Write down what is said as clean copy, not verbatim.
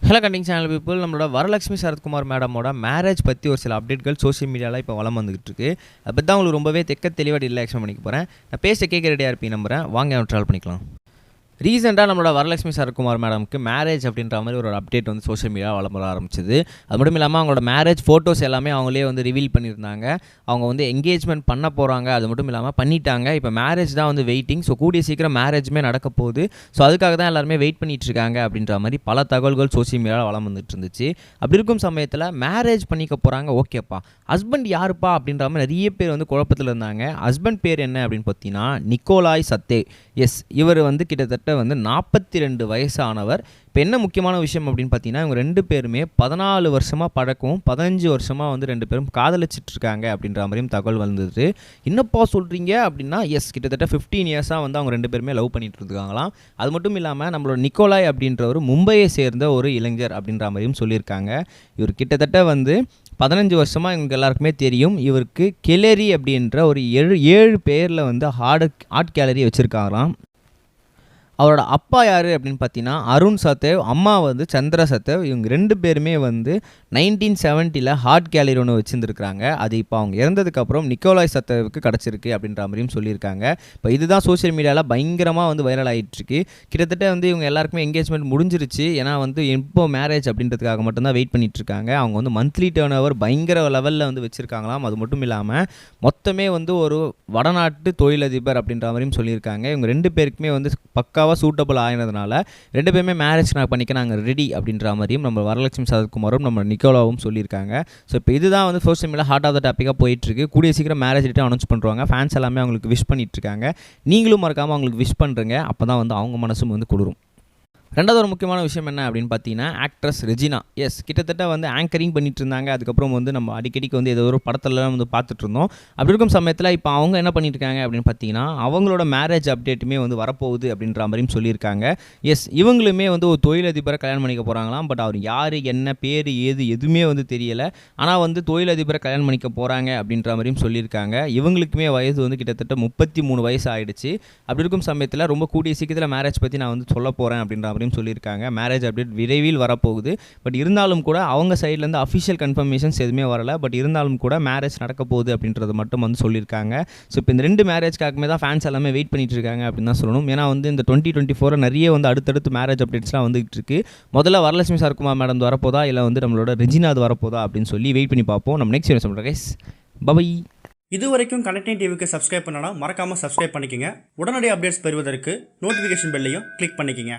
Hello கண்டிங் channel people, நம்மளோட Varalakshmi Sarathkumar மேடமோட marriage பற்றி ஒரு சில அப்டேட்கள் சோஷியல் மீடியாவில் இப்போ வளம் வந்துகிட்டு இருக்கு. அதை பற்றி தான் உங்களுக்கு ரொம்பவே தெளிவாக ரிலாக்ஷன் பண்ணிக்க போகிறேன். நான் பேச கேட்க ரெடியாக இருப்பேன் நம்புகிறேன். வாங்க ட்ராவல் பண்ணிக்கலாம். ரீசெண்டாக நம்மளோட வரலட்சுமி சரத்குமார் மேடமுக்கு மேரேஜ் அப்படின்ற மாதிரி ஒரு அப்டேட் வந்து சோஷியல் மீடியாவில் வளம் வர ஆரம்பிச்சிது. அது மட்டும் இல்லாமல் அவங்களோட மேரேஜ் ஃபோட்டோஸ் எல்லாமே அவங்களே வந்து ரிவீல் பண்ணியிருந்தாங்க. அவங்க வந்து என்கேஜ்மெண்ட் பண்ண போகிறாங்க, அது மட்டும் இல்லாமல் பண்ணிட்டாங்க. இப்போ மேரேஜ் தான் வந்து வெயிட்டிங். ஸோ கூடிய சீக்கிரம் மேரேஜுமே நடக்க போகுது. ஸோ அதுக்காக தான் எல்லாருமே வெயிட் பண்ணிட்டு இருக்காங்க அப்படின்ற மாதிரி பல தகவல்கள் சோஷியல் மீடியாவில் வளம் வந்துட்டு இருந்துச்சு. அப்படி இருக்கும் சமயத்தில் மேரேஜ் பண்ணிக்க போகிறாங்க, ஓகேப்பா, ஹஸ்பண்ட் யாருப்பா அப்படின்ற மாதிரி நிறைய பேர் வந்து குழப்பத்தில் இருந்தாங்க. ஹஸ்பண்ட் பேர் என்ன அப்படின்னு பார்த்தீங்கன்னா நிக்கோலாய் சத்தே. எஸ், இவர் வந்து கிட்டத்தட்ட வந்து 42 வயசானவர். இப்போ என்ன முக்கியமான விஷயம் அப்படின்னு பார்த்தீங்கன்னா, இவங்க 2 பேருமே 14 வருஷமாக பழக்கம், 15 வருஷமாக வந்து 2 பேரும் காதலிச்சிட்டு இருக்காங்க அப்படின்ற மாதிரியும் தகவல் வந்தது. என்னப்பா சொல்கிறீங்க அப்படின்னா, எஸ், கிட்டத்தட்ட 15 இயர்ஸாக வந்து அவங்க 2 பேருமே லவ் பண்ணிட்டு இருக்காங்களாம். அது மட்டும் இல்லாமல் நம்மளோட நிக்கோலாய் அப்படின்றவர் மும்பையை சேர்ந்த ஒரு இளைஞர் அப்படின்ற மாதிரியும் சொல்லியிருக்காங்க. இவர் கிட்டத்தட்ட வந்து 15 வருஷமாக எங்களுக்கு எல்லாருக்குமே தெரியும். இவருக்கு கெலரி அப்படின்ற ஒரு 7 பேரில் வந்து ஆர்ட் கேலரி வச்சுருக்காங்களாம். அவரோட அப்பா யார் அப்படின்னு பார்த்தீங்கன்னா அருண் சத்தேவ், அம்மா வந்து சந்திர சத்தேவ். இவங்க 2 பேருமே வந்து 1970 ஹார்ட் கேலரி ஒன்று வச்சுருந்துருக்காங்க. அது இப்போ அவங்க இறந்ததுக்கப்புறம் நிக்கோலாய் சத்தேவுக்கு கிடச்சிருக்கு அப்படின்ற மாதிரியும் சொல்லியிருக்காங்க. இப்போ இதுதான் சோஷியல் மீடியாவில் பயங்கரமாக வந்து வைரல் ஆகிட்டுருக்கு. கிட்டத்தட்ட வந்து இவங்க எல்லாருக்குமே என்கேஜ்மெண்ட் முடிஞ்சிருச்சு. ஏன்னா வந்து இப்போ மேரேஜ் அப்படின்றதுக்காக மட்டும்தான் வெயிட் பண்ணிகிட்ருக்காங்க. அவங்க வந்து மந்த்லி டர்ன் ஓவர் பயங்கர லெவலில் வந்து வச்சுருக்காங்களாம். அது மட்டும் இல்லாமல் மொத்தமே வந்து ஒரு வடநாட்டு தொழிலதிபர் அப்படின்ற மாதிரியும் சொல்லியிருக்காங்க. இவங்க 2 பேருக்குமே வந்து பக்காவாக சூட்டபிள் ஆகினதுனால 2 பேருமே மேரேஜ் பண்ணிக்க நாங்கள் ரெடி அப்படின்ற மாதிரியும் நம்ம வரலட்சுமி சரத்குமாரும் நம்ம நிக்கோலாவும் சொல்லியிருக்காங்க. ஸோ இப்போ இதுதான் வந்து social media heart of the டாப்பிக்காக போயிட்டுருக்கு. கூடிய சீக்கிரம் மேரேஜ் டேட்டை அனௌன்ஸ் பண்ணுறாங்க. ஃபேன்ஸ் எல்லாமே அவங்களுக்கு விஷ் பண்ணிட்டுருக்காங்க. நீங்களும் மறக்காமல் அவங்களுக்கு விஷ் பண்ணுறங்க. அப்போ தான் வந்து அவங்க மனசும் வந்து குளிரும். ரெண்டாவது ஒரு முக்கியமான விஷயம் என்ன அப்படின்னு பார்த்தீங்கன்னா, ஆக்ட்ரஸ் ரெஜினா. எஸ், கிட்டத்தட்ட வந்து ஆங்கரிங் பண்ணிட்டு இருந்தாங்க. அதுக்கப்புறம் வந்து நம்ம அடிக்கடிக்கு வந்து ஏதோ ஒரு படத்துலலாம் வந்து பார்த்துட்டு இருந்தோம். அப்படி இருக்கும் சமயத்தில் இப்போ அவங்க என்ன பண்ணிட்டு இருக்காங்க அப்படின்னு பார்த்தீங்கன்னா, அவங்களோட மேரேஜ் அப்டேட்டுமே வந்து வரப்போகுது அப்படின்ற மாதிரியும் சொல்லியிருக்காங்க. எஸ், இவங்களுமே வந்து ஒரு தொழிலதிபரை கல்யாணம் பண்ணிக்க போகிறாங்களாம். பட் அவர் யார், என்ன பேர், ஏது எதுவுமே வந்து தெரியலை. ஆனால் வந்து தொழிலதிபரை கல்யாணம் பண்ணிக்க போகிறாங்க அப்படின்ற மாதிரியும் சொல்லியிருக்காங்க. இவங்களுக்குமே வயது வந்து கிட்டத்தட்ட 33 வயசு ஆகிடுச்சு. அப்படி இருக்கும் சமயத்தில் ரொம்ப கூடிய சீக்கிரத்தில் மேரேஜ் பற்றி நான் வந்து சொல்ல போகிறேன் அப்படின்ற சொல்லியிருக்காங்க. மேரேஜ் அப்டேட் விரைவில் வரப்போகுது. பட் இருந்தாலும் கூட அவங்க சைட்லேருந்து அஃபிஷியல் கன்ஃபர்மேஷன்ஸ் எதுவுமே வரல. பட் இருந்தாலும் கூட மேரேஜ் நடக்க போகுது அப்படின்றது மட்டும் வந்து சொல்லியிருக்காங்க. ஸோ இப்போ இந்த 2 மேரேஜ்க்காகவே தான் ஃபேன்ஸ் எல்லாமே வெயிட் பண்ணிட்டு இருக்காங்க அப்படின்னு தான் சொல்லணும். ஏன்னா வந்து இந்த 2024 நிறைய வந்து அடுத்தடுத்து மேரேஜ் அப்டேட்ஸ்லாம் வந்துகிட்டு இருக்கு. முதல்ல வரலட்சுமி சரத்குமார் மேடம் வரப்போதா, இல்லை வந்து நம்மளோட ரெஜினா வரப்போதா அப்படின்னு சொல்லி வெயிட் பண்ணி பார்ப்போம். நம்ம நெக்ஸ்ட் வீடியோ சொல்கிறேன் கைஸ். பை. இது வரைக்கும் கனெக்டிங் டிவிக்கு சப்ஸ்கிரைப் பண்ணனா மறக்காமல் சப்ஸ்கிரைப் பண்ணிக்கங்க. உடனடி அப்டேட்ஸ் பெறுவதற்கு நோட்டிஃபிகேஷன் பெல்லையும் கிளிக் பண்ணிக்கங்க.